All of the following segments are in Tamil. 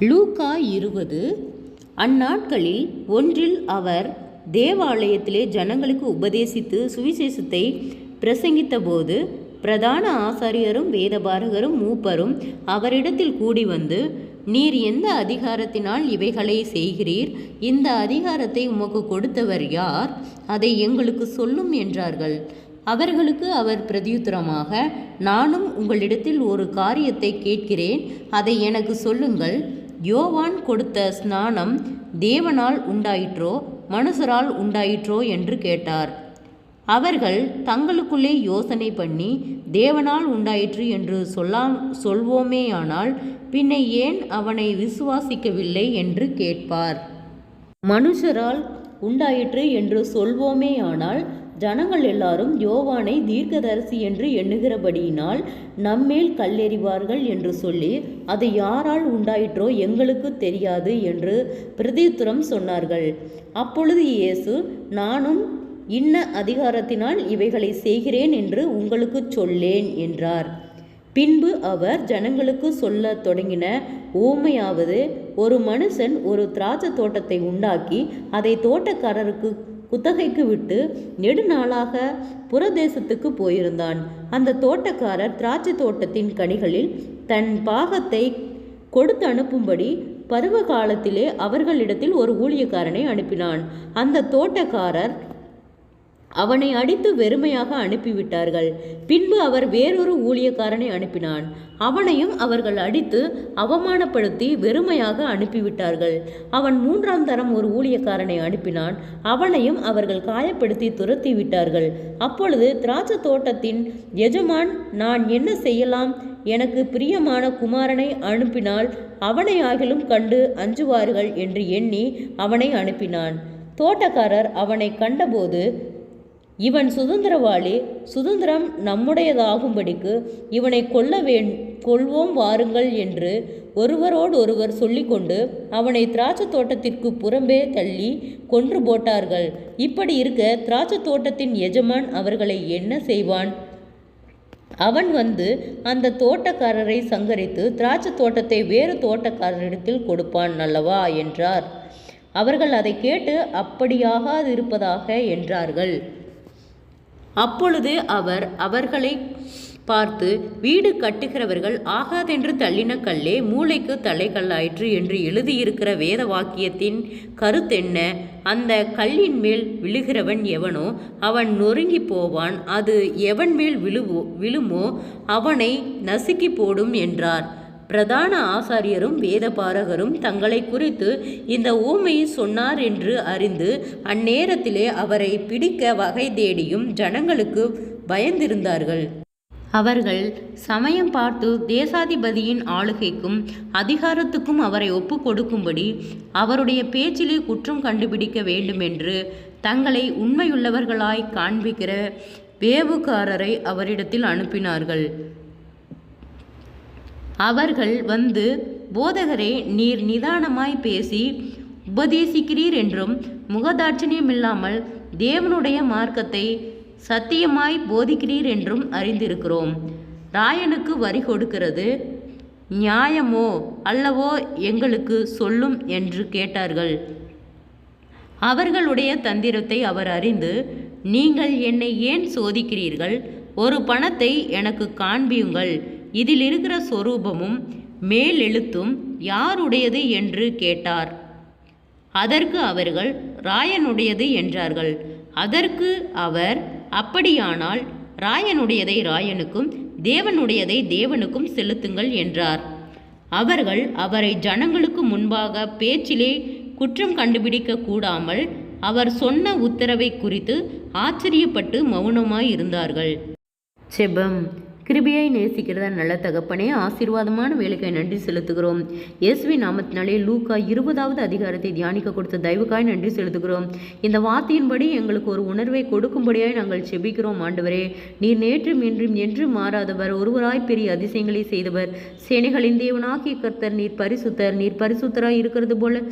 லூக்கா 20. அந்நாட்களில் ஒன்றில் அவர் தேவாலயத்திலே ஜனங்களுக்கு உபதேசித்து சுவிசேஷத்தை பிரசங்கித்தபோது பிரதான ஆசாரியரும் வேதபாரகரும் மூப்பரும் அவரிடத்தில் கூடி வந்து, நீர் எந்த அதிகாரத்தினால் இவைகளை செய்கிறீர்? இந்த அதிகாரத்தை உமக்கு கொடுத்தவர் யார்? அதை எங்களுக்கு சொல்லும் என்றார்கள். அவர்களுக்கு அவர் பிரதியுத்தரமாக, நானும் உங்களிடத்தில் ஒரு காரியத்தை கேட்கிறேன், அதை எனக்கு சொல்லுங்கள். யோவான் கொடுத்த ஸ்நானம் தேவனால் உண்டாயிற்றோ மனுஷரால் உண்டாயிற்றோ என்று கேட்டார். அவர்கள் தங்களுக்குள்ளே யோசனை பண்ணி, தேவனால் உண்டாயிற்று என்று சொல்வோமேயானால் பின்ன ஏன் அவனை விசுவாசிக்கவில்லை என்று கேட்பார். மனுஷரால் உண்டாயிற்று என்று சொல்வோமேயானால் ஜனங்கள் எல்லாரும் யோவானை தீர்க்கதரிசி என்று எண்ணுகிறபடியினால் நம்மேல் கல்லெறிவார்கள் என்று சொல்லி, அது யாரால் உண்டாயிற்றோ எங்களுக்கு தெரியாது என்று பிரதியுத்தரம் சொன்னார்கள். அப்பொழுது இயேசு, நானும் இன்ன அதிகாரத்தினால் இவைகளை செய்கிறேன் என்று உங்களுக்கு சொல்லேன் என்றார். பின்பு அவர் ஜனங்களுக்கு சொல்ல தொடங்கின ஊமையாவது, ஒரு மனுஷன் ஒரு திராட்சை தோட்டத்தை உண்டாக்கி அதை தோட்டக்காரருக்கு குத்தகைக்கு விட்டு நெடுநாளாக புறதேசத்துக்கு போயிருந்தான். அந்த தோட்டக்காரர் திராட்சை தோட்டத்தின் கனிகளில் தன் பாகத்தை கொடுத்து அனுப்பும்படி பருவ காலத்திலே அவர்களிடத்தில் ஒரு ஊழியக்காரனை அனுப்பினான். அந்த தோட்டக்காரர் அவனை அடித்து வெறுமையாக அனுப்பிவிட்டார்கள். பின்பு அவர் வேறொரு ஊழியக்காரனை அனுப்பினான். அவனையும் அவர்கள் அடித்து அவமானப்படுத்தி வெறுமையாக அனுப்பிவிட்டார்கள். அவன் 3ஆம் தரம் ஒரு ஊழியக்காரனை அனுப்பினான். அவனையும் அவர்கள் காயப்படுத்தி துரத்தி விட்டார்கள். அப்பொழுது திராட்சை தோட்டத்தின் எஜமான், நான் என்ன செய்யலாம்? எனக்கு பிரியமான குமாரனை அனுப்பினால் அவனை ஆகிலும் கண்டு அஞ்சுவார்கள் என்று எண்ணி அவனை அனுப்பினான். தோட்டக்காரர் அவனை கண்டபோது, இவன் சுதந்திரவாளி, சுதந்திரம் நம்முடையதாகும்படிக்கு இவனை கொல்வோம் வாருங்கள் என்று ஒருவரோடு ஒருவர் சொல்லிக்கொண்டு அவனை திராட்சை தோட்டத்திற்கு புறம்பே தள்ளி கொன்று போட்டார்கள். இப்படி இருக்க திராட்சை தோட்டத்தின் எஜமான் அவர்களை என்ன செய்வான்? அவன் வந்து அந்த தோட்டக்காரரை சங்கரித்து திராட்சை தோட்டத்தை வேறு தோட்டக்காரரிடத்தில் கொடுப்பான் அல்லவா என்றார். அவர்கள் அதை கேட்டு, அப்படியாகாதிருப்பதாக என்றார்கள். அப்பொழுது அவர் அவர்களை பார்த்து, வீடு கட்டுகிறவர்கள் ஆகாதென்று தள்ளின கல்லே மூளைக்கு தலைக்கல்லாயிற்று என்று எழுதியிருக்கிற வேத வாக்கியத்தின் கருத்தென்ன? அந்த கல்லின் மேல் விழுகிறவன் எவனோ அவன் நொறுங்கி போவான். அது எவன் மேல் விழுமோ அவனை நசுக்கி போடும் என்றார். பிரதான ஆசாரியரும் வேதபாரகரும் தங்களை குறித்து இந்த ஊமையை சொன்னார் என்று அறிந்து அந்நேரத்திலே அவரை பிடிக்க வகை தேடியும் ஜனங்களுக்கு பயந்திருந்தார்கள். அவர்கள் சமயம் பார்த்து தேசாதிபதியின் ஆளுகைக்கும் அதிகாரத்துக்கும் அவரை ஒப்பு கொடுக்கும்படி அவருடைய பேச்சிலே குற்றம் கண்டுபிடிக்க வேண்டுமென்று தங்களை உண்மையுள்ளவர்களாய் காண்பிக்கிற வேவுகாரரை அவரிடத்தில் அனுப்பினார்கள். அவர்கள் வந்து, போதகரே, நீர் நிதானமாய் பேசி உபதேசிக்கிறீர் என்றும் முகதாட்சணியமில்லாமல் தேவனுடைய மார்க்கத்தை சத்தியமாய் போதிக்கிறீர் என்றும் அறிந்திருக்கிறோம். ராயனுக்கு வரி கொடுக்கிறது நியாயமோ அல்லவோ எங்களுக்கு சொல்லும் என்று கேட்டார்கள். அவர்களுடைய தந்திரத்தை அவர் அறிந்து, நீங்கள் என்னை ஏன் சோதிக்கிறீர்கள்? ஒரு பணத்தை எனக்கு காண்பியுங்கள், இதில் இருக்கிற சொரூபமும் மேலெழுத்தும் யாருடையது என்று கேட்டார். அதற்கு அவர்கள் ராயனுடையது என்றார்கள். அதற்கு அவர், அப்படியானால் ராயனுடையதை ராயனுக்கும் தேவனுடையதை தேவனுக்கும் செலுத்துங்கள் என்றார். அவர்கள் அவரை ஜனங்களுக்கு முன்பாக பேச்சிலே குற்றம் கண்டுபிடிக்க கூடாமல் அவர் சொன்ன உத்தரவை குறித்து ஆச்சரியப்பட்டு மௌனமாய் இருந்தார்கள். செபம். கிருபையை நேசிக்கிறதா நல்ல தகப்பனே, ஆசீர்வாதமான வேலைக்காய் நன்றி செலுத்துகிறோம். இயேசுவின் நாமத்தினாலே லூக்கா 20வது அதிகாரத்தை தியானிக்க கொடுத்த தயவுக்காய் நன்றி செலுத்துகிறோம். இந்த வார்த்தையின்படி எங்களுக்கு ஒரு உணர்வை கொடுக்கும்படியாய் நாங்கள் செபிக்கிறோம். ஆண்டவரே, நீர் நேற்றும் இன்றும் என்றும் மாறாதவர், ஒருவராய் பெரிய அதிசயங்களை செய்தவர், சேனைகளின் தேவனாகிய கர்த்தர், நீர் பரிசுத்தராய் இருக்கிறது போல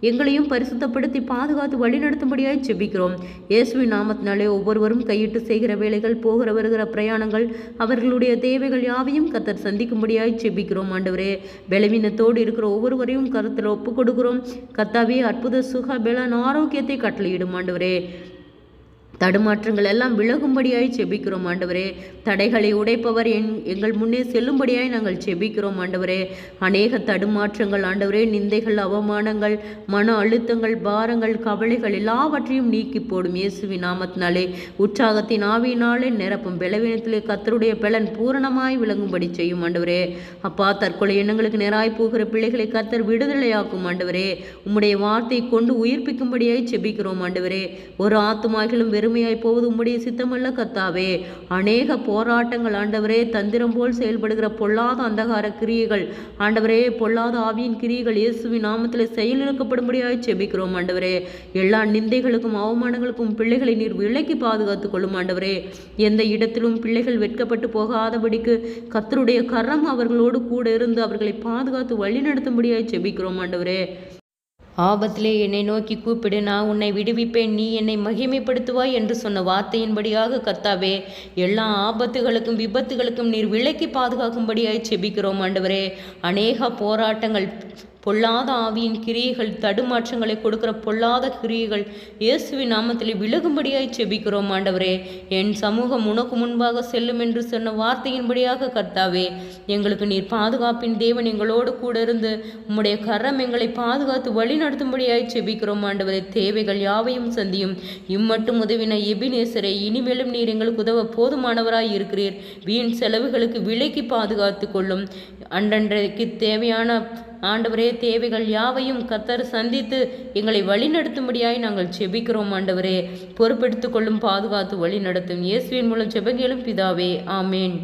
எங்களையும் பரிசுத்தப்படுத்தி பாதுகாத்து வழிநடத்தும்படியாய் செபிக்கிறோம். இயேசுவின் நாமத்தினாலே ஒவ்வொருவரும் கையிட்டு செய்கிற வேலைகள், போகிற வருகிற பிரயாணங்கள், அவர்களுடைய தேவைகள் யாவையும் கர்த்தர் சந்திக்கும்படியாய் செபிக்கிறோம். ஆண்டவரே, பலவீனத்தோடு இருக்கிற ஒவ்வொருவரையும் கருத்தில் ஒப்பு கொடுக்கிறோம். கர்த்தாவே, அற்புத சுக பலன் ஆரோக்கியத்தை கட்டளையிடும். ஆண்டவரே, தடுமாற்றங்கள் எல்லாம் விலகும்படியாய் செபிக்கிறோம். ஆண்டவரே, தடைகளை உடைப்பவர் எங்கள் முன்னே செல்லும்படியாய் நாங்கள் செபிக்கிறோம். ஆண்டவரே, அநேக தடுமாற்றங்கள், ஆண்டவரே, நிந்தைகள், அவமானங்கள், மன அழுத்தங்கள், பாரங்கள், கவலைகள் எல்லாவற்றையும் நீக்கி போடும். இயேசுவின் நாமத்தினாலே உற்சாகத்தின் ஆவியினாலே நிரப்பும். பலவீனத்திலே கர்த்தருடைய பலன் பூரணமாய் விளங்கும்படி செய்யும். ஆண்டவரே, அப்பா, தற்கொலை எண்ணங்களுக்கு நேராய் போகிற பிள்ளைகளை கர்த்தர் விடுதலையாக்கும். ஆண்டவரே, உம்முடைய வார்த்தை கொண்டு உயிர்ப்பிக்கும்படியாய் செபிக்கிறோம். ஆண்டவரே, ஒரு ஆத்துமாக்களும் வெறுமையாய் போவது உம்முடைய சித்தமல்ல கர்த்தாவே. அநேக போராட்டங்கள், ஆண்டவரே, தந்திரம் போல் செயல்படுகிற பொல்லாத அந்தகார கிரியைகள், ஆண்டவரே, பொல்லாத ஆவியின் கிரியைகள் இயேசுவின் நாமத்தில் செயலிழக்கப்படும்படியாய் செபிக்கிறோம். ஆண்டவரே, எல்லா நிந்தைகளுக்கும் அவமானங்களுக்கும் பிள்ளைகளை நீர் விலக்கி பாதுகாத்துக் கொள்ளும். ஆண்டவரே, எந்த இடத்திலும் பிள்ளைகள் வெட்கப்பட்டு போகாதபடிக்கு கர்த்தருடைய கரம் அவர்களோடு கூட இருந்து அவர்களை பாதுகாத்து வழிநடத்தும்படியாய் செபிக்கிறோம். ஆண்டவரே, ஆபத்திலே என்னை நோக்கி கூப்பிடு, நான் உன்னை விடுவிப்பேன், நீ என்னை மகிமைப்படுத்துவாய் என்று சொன்ன வார்த்தையின்படியாக கர்த்தாவே, எல்லா ஆபத்துகளுக்கும் விபத்துகளுக்கும் நீர் விலக்கி பாதுகாக்கும்படியாய் செபிக்கிறோம். ஆண்டவரே, அநேக போராட்டங்கள், பொல்லாத ஆவியின் கிரியைகள், தடுமாற்றங்களை கொடுக்கிற பொல்லாத கிரியைகள் இயேசுவின் நாமத்தில் விலகும்படியாய் செபிக்கிறோம். ஆண்டவரே, என் சமூகம் உனக்கு முன்பாக செல்லும் என்று சொன்ன வார்த்தையின்படியாக கர்த்தாவே, எங்களுக்கு நீர் பாதுகாப்பின் தேவன் எங்களோடு கூட இருந்து உம்முடைய கரம் எங்களை பாதுகாத்து வழி நடத்தும்படியாய் செபிக்கிறோம். ஆண்டவரே, தேவைகள் யாவையும் சந்தியும். இம்மட்டும் உதவின எபினேசரை, இனிமேலும் நீர் எங்களுக்கு உதவ போதுமானவராய் இருக்கிறீர். வீண் செலவுகளுக்கு விலைக்கு பாதுகாத்து கொள்ளும். அன்றன்றைக்கு தேவையான, ஆண்டவரே, தேவைகள் யாவையும் கர்த்தர் சந்தித்து எங்களை வழிநடத்தும்படியாய் நாங்கள் செபிக்கிறோம். ஆண்டவரே, பொறுப்பெடுத்துக் கொள்ளும், பாதுகாத்து வழி நடத்தும். இயேசுவின் மூலம் செபங்களும் பிதாவே, ஆமேன்.